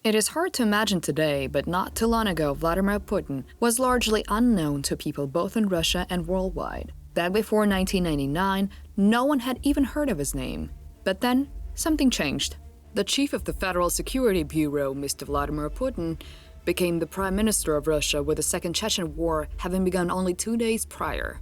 It is hard to imagine today, but not too long ago, Vladimir Putin was largely unknown to people both in Russia and worldwide. Back before 1999, no one had even heard of his name. But then, something changed. The chief of the Federal Security Bureau, Mr. Vladimir Putin, became the Prime Minister of Russia with the Second Chechen War having begun only 2 days prior.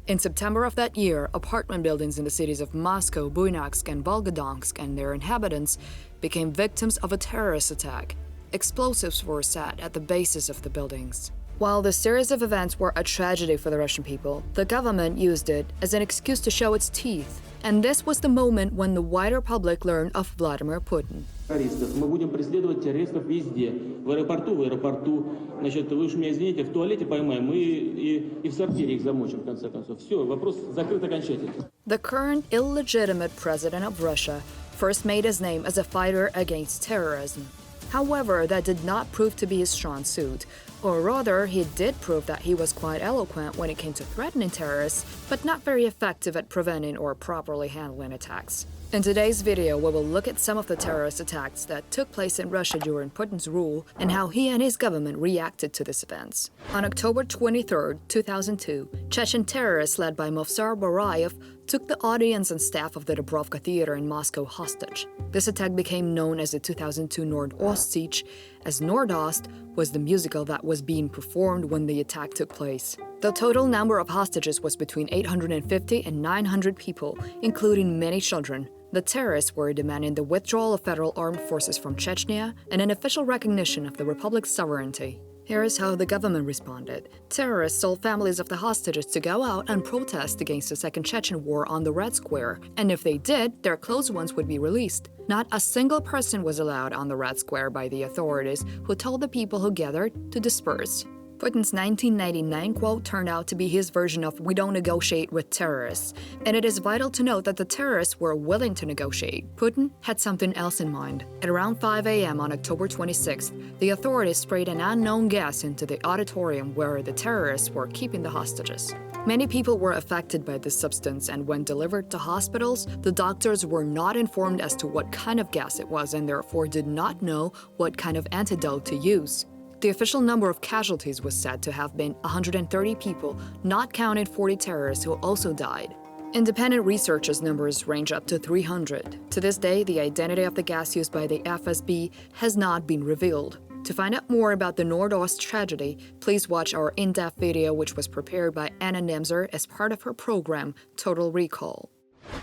In September of that year, apartment buildings in the cities of Moscow, Buyansk, and Volgodonsk and their inhabitants became victims of a terrorist attack. Explosives were set at the bases of the buildings. While the series of events were a tragedy for the Russian people, the government used it as an excuse to show its teeth. And this was the moment when the wider public learned of Vladimir Putin. Мы будем преследовать террористов везде. В аэропорту, значит, вы уж меня извините, в туалете поймаем, и в сортире их замочим, в конце концов. Все, вопрос закрыт окончательно. The current illegitimate president of Russia first made his name as a fighter against terrorism. However, that did not prove to be his strong suit. Or rather, he did prove that he was quite eloquent when it came to threatening terrorists, but not very effective at preventing or properly handling attacks. In today's video, we will look at some of the terrorist attacks that took place in Russia during Putin's rule and how he and his government reacted to these events. On October 23, 2002, Chechen terrorists led by Movsar Barayev took the audience and staff of the Dubrovka Theater in Moscow hostage. This attack became known as the 2002 Nordost siege, as Nordost was the musical that was being performed when the attack took place. The total number of hostages was between 850 and 900 people, including many children. The terrorists were demanding the withdrawal of federal armed forces from Chechnya and an official recognition of the republic's sovereignty. Here is how the government responded. Terrorists told families of the hostages to go out and protest against the Second Chechen War on the Red Square, and if they did, their close ones would be released. Not a single person was allowed on the Red Square by the authorities, who told the people who gathered to disperse. Putin's 1999 quote turned out to be his version of "we don't negotiate with terrorists," and it is vital to note that the terrorists were willing to negotiate. Putin had something else in mind. At around 5 a.m. on October 26th, the authorities sprayed an unknown gas into the auditorium where the terrorists were keeping the hostages. Many people were affected by this substance, and when delivered to hospitals, the doctors were not informed as to what kind of gas it was and therefore did not know what kind of antidote to use. The official number of casualties was said to have been 130 people, not counting 40 terrorists who also died. Independent researchers' numbers range up to 300. To this day, the identity of the gas used by the FSB has not been revealed. To find out more about the Nordost tragedy, please watch our in-depth video which was prepared by Anna Nemzer as part of her program, Total Recall.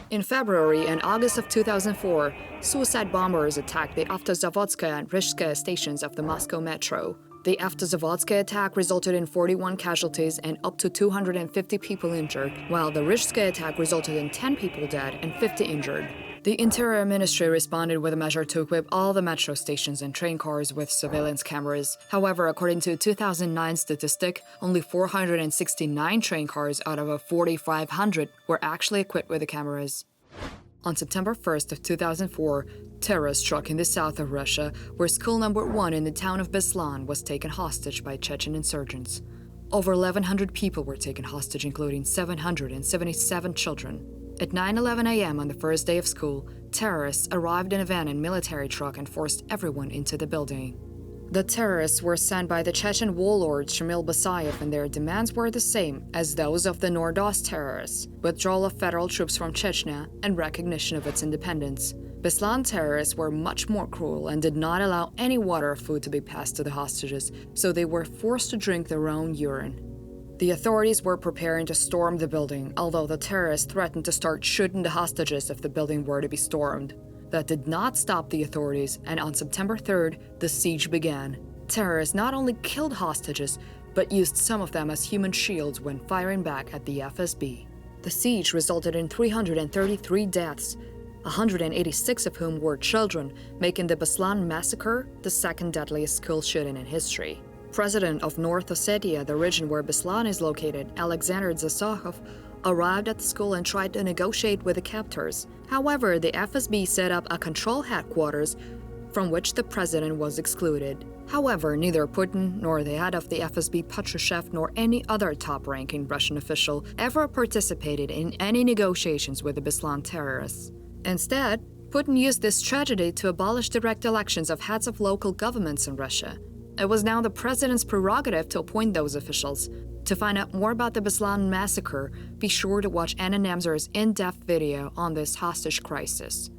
In February and August of 2004, suicide bombers attacked the Avtozavodskaya and Rishskaya stations of the Moscow metro. The Avtozavodskaya attack resulted in 41 casualties and up to 250 people injured, while the Rishskaya attack resulted in 10 people dead and 50 injured. The Interior Ministry responded with a measure to equip all the metro stations and train cars with surveillance cameras. However, according to a 2009 statistic, only 469 train cars out of 4,500 were actually equipped with the cameras. On September 1st of 2004, terrorists struck in the south of Russia, where school number 1 in the town of Baslan was taken hostage by Chechen insurgents. Over 1,100 people were taken hostage, including 777 children. At 9:11 a.m. on the first day of school, terrorists arrived in a van and military truck and forced everyone into the building. The terrorists were sent by the Chechen warlord Shamil Basayev, and their demands were the same as those of the Nordost terrorists: withdrawal of federal troops from Chechnya and recognition of its independence. Baslan terrorists were much more cruel and did not allow any water or food to be passed to the hostages, so they were forced to drink their own urine. The authorities were preparing to storm the building, although the terrorists threatened to start shooting the hostages if the building were to be stormed. That did not stop the authorities, and on September 3rd, the siege began. Terrorists not only killed hostages, but used some of them as human shields when firing back at the FSB. The siege resulted in 333 deaths, 186 of whom were children, making the Baslan Massacre the second deadliest school shooting in history. President of North Ossetia, the region where Baslan is located, Alexander Zasakhov, arrived at the school and tried to negotiate with the captors. However, the FSB set up a control headquarters from which the president was excluded. However, neither Putin nor the head of the FSB, Patrushev, nor any other top-ranking Russian official ever participated in any negotiations with the Baslan terrorists. Instead, Putin used this tragedy to abolish direct elections of heads of local governments in Russia. It was now the president's prerogative to appoint those officials. To find out more about the Baslan Massacre, be sure to watch Anna Namzer's in-depth video on this hostage crisis.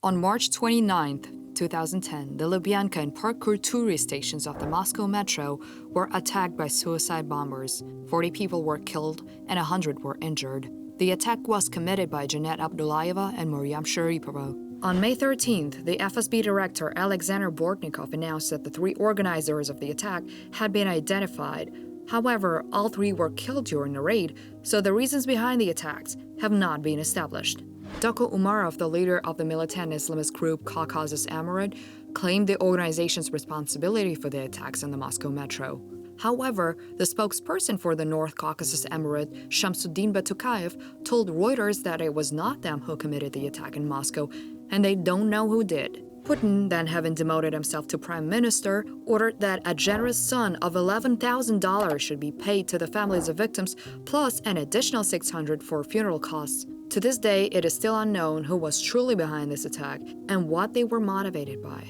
On March 29, 2010, the Lubyanka and Parkour tourist stations of the Moscow metro were attacked by suicide bombers. 40 people were killed and 100 were injured. The attack was committed by Janet Abdullayeva and Maryam Sharipova. On May 13th, the FSB director Alexander Bortnikov announced that the 3 organizers of the attack had been identified. However, all 3 were killed during the raid, so the reasons behind the attacks have not been established. Doko Umarov, the leader of the militant Islamist group Caucasus Emirate, claimed the organization's responsibility for the attacks in the Moscow metro. However, the spokesperson for the North Caucasus Emirate, Shamsuddin Batukayev, told Reuters that it was not them who committed the attack in Moscow, and they don't know who did. Putin, then having demoted himself to prime minister, ordered that a generous sum of $11,000 should be paid to the families of victims, plus an additional $600 for funeral costs. To this day, it is still unknown who was truly behind this attack and what they were motivated by.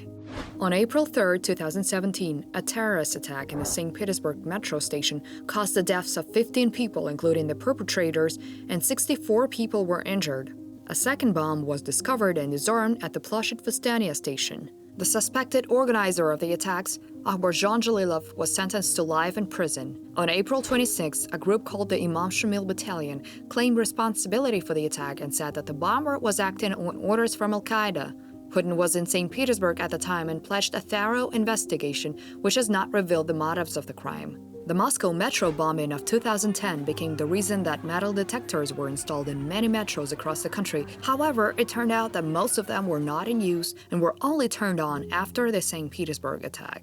On April 3, 2017, a terrorist attack in the St. Petersburg metro station caused the deaths of 15 people, including the perpetrators, and 64 people were injured. A second bomb was discovered and disarmed at the Ploshchad Vestania station. The suspected organizer of the attacks, Akhbar Jalilov, was sentenced to life in prison. On April 26, a group called the Imam Shamil Battalion claimed responsibility for the attack and said that the bomber was acting on orders from Al-Qaeda. Putin was in St. Petersburg at the time and pledged a thorough investigation, which has not revealed the motives of the crime. The Moscow metro bombing of 2010 became the reason that metal detectors were installed in many metros across the country. However, it turned out that most of them were not in use and were only turned on after the St. Petersburg attack.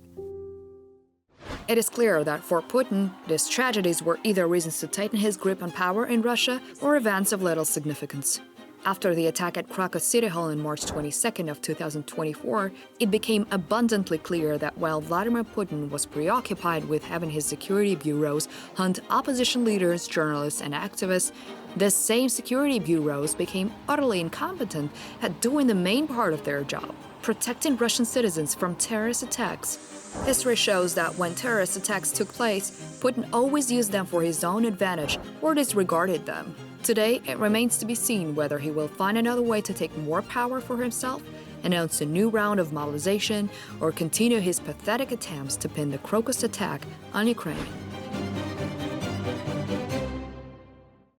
It is clear that for Putin, these tragedies were either reasons to tighten his grip on power in Russia or events of little significance. After the attack at Crocus City Hall on March 22nd of 2024, it became abundantly clear that while Vladimir Putin was preoccupied with having his security bureaus hunt opposition leaders, journalists, and activists, the same security bureaus became utterly incompetent at doing the main part of their job, protecting Russian citizens from terrorist attacks. History shows that when terrorist attacks took place, Putin always used them for his own advantage or disregarded them. Today, it remains to be seen whether he will find another way to take more power for himself, announce a new round of mobilization, or continue his pathetic attempts to pin the Crocus attack on Ukraine.